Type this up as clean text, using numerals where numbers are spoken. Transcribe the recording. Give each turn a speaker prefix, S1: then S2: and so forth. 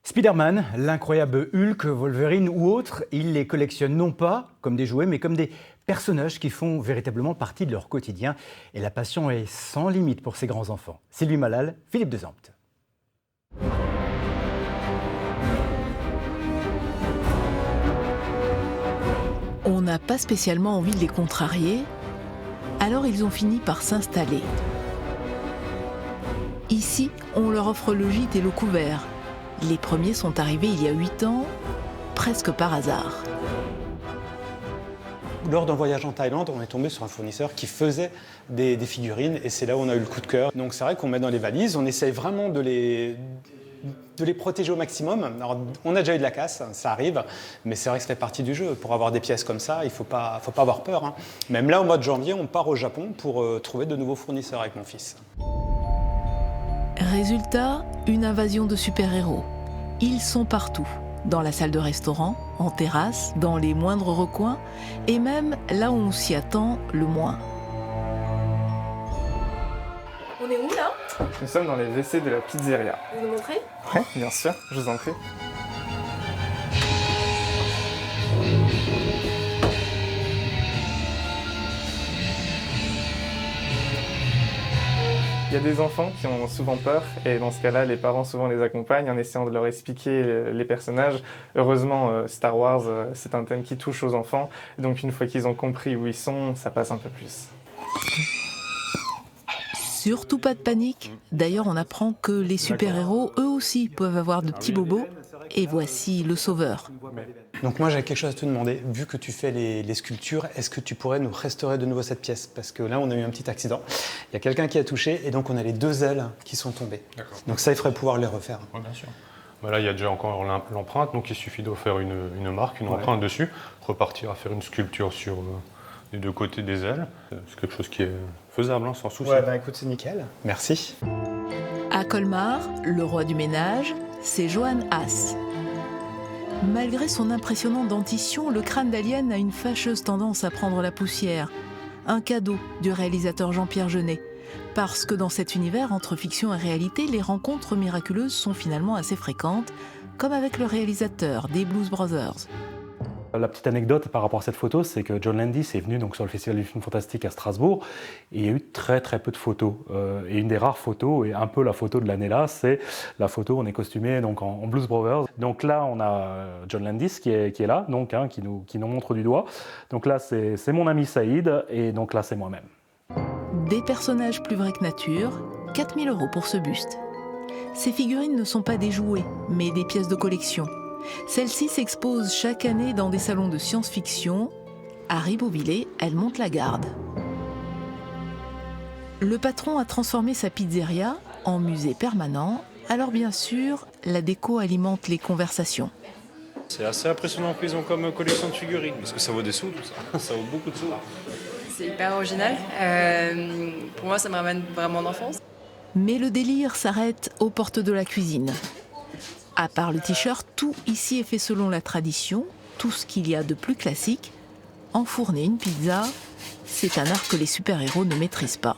S1: Spider-Man, l'incroyable Hulk, Wolverine ou autres, ils les collectionnent non pas comme des jouets, mais comme des personnages qui font véritablement partie de leur quotidien. Et la passion est sans limite pour ces grands enfants. Sylvie Malal, Philippe Desampt.
S2: On n'a pas spécialement envie de les contrarier, alors ils ont fini par s'installer. Ici, on leur offre le gîte et le couvert. Les premiers sont arrivés il y a 8 ans, presque par hasard.
S3: Lors d'un voyage en Thaïlande, on est tombé sur un fournisseur qui faisait des figurines et c'est là où on a eu le coup de cœur. Donc c'est vrai qu'on met dans les valises, on essaye vraiment de les protéger au maximum. Alors, on a déjà eu de la casse, ça arrive, mais c'est vrai que ça fait partie du jeu. Pour avoir des pièces comme ça, il ne faut pas avoir peur, hein. Même là, au mois de janvier, on part au Japon pour trouver de nouveaux fournisseurs avec mon fils.
S2: Résultat, une invasion de super-héros. Ils sont partout, dans la salle de restaurant, en terrasse, dans les moindres recoins, et même là où on s'y attend le moins.
S4: On est où là?
S5: Nous sommes dans les WC de la pizzeria.
S4: Vous nous montrez?
S5: Oui, bien sûr, je vous en prie. Il y a des enfants qui ont souvent peur et dans ce cas-là, les parents souvent les accompagnent en essayant de leur expliquer les personnages. Heureusement, Star Wars, c'est un thème qui touche aux enfants. Donc une fois qu'ils ont compris où ils sont, ça passe un peu plus.
S2: Surtout pas de panique. D'ailleurs, on apprend que les super-héros, eux aussi, peuvent avoir de petits bobos. Et voici le sauveur.
S3: Donc moi, j'avais quelque chose à te demander. Vu que tu fais les sculptures, est-ce que tu pourrais nous restaurer de nouveau cette pièce? Parce que là, on a eu un petit accident. Il y a quelqu'un qui a touché et donc on a les 2 ailes qui sont tombées. Donc ça, il faudrait pouvoir les refaire.
S6: Oui, bien sûr. Bah là, il y a déjà encore l'empreinte, donc il suffit de faire une marque, une empreinte dessus, repartir à faire une sculpture sur les 2 côtés des ailes. C'est quelque chose qui est faisable, hein, sans souci.
S3: Ouais, bah écoute, c'est nickel. Merci.
S2: À Colmar, le roi du ménage, c'est Johan Haas. Malgré son impressionnante dentition, le crâne d'Alien a une fâcheuse tendance à prendre la poussière. Un cadeau du réalisateur Jean-Pierre Jeunet. Parce que dans cet univers, entre fiction et réalité, les rencontres miraculeuses sont finalement assez fréquentes, comme avec le réalisateur des Blues Brothers.
S7: La petite anecdote par rapport à cette photo, c'est que John Landis est venu donc sur le Festival du film fantastique à Strasbourg et il y a eu très peu de photos. Et une des rares photos, et un peu la photo de l'année là, c'est la photo où on est costumé donc en Blues Brothers. Donc là, on a John Landis qui est là, donc, hein, qui nous montre du doigt. Donc là, c'est mon ami Saïd et donc là, c'est moi-même.
S2: Des personnages plus vrais que nature, 4 000 € pour ce buste. Ces figurines ne sont pas des jouets, mais des pièces de collection. Celle-ci s'expose chaque année dans des salons de science-fiction. À Ribeauvillé, elle monte la garde. Le patron a transformé sa pizzeria en musée permanent, alors bien sûr, la déco alimente les conversations.
S8: C'est assez impressionnant qu'ils ont comme collection de figurines, parce que ça vaut des sous tout ça, ça vaut beaucoup de sous.
S4: C'est hyper original. Pour moi, ça me ramène vraiment en enfance.
S2: Mais le délire s'arrête aux portes de la cuisine. À part le t-shirt, tout ici est fait selon la tradition, tout ce qu'il y a de plus classique. Enfourner une pizza, c'est un art que les super-héros ne maîtrisent pas.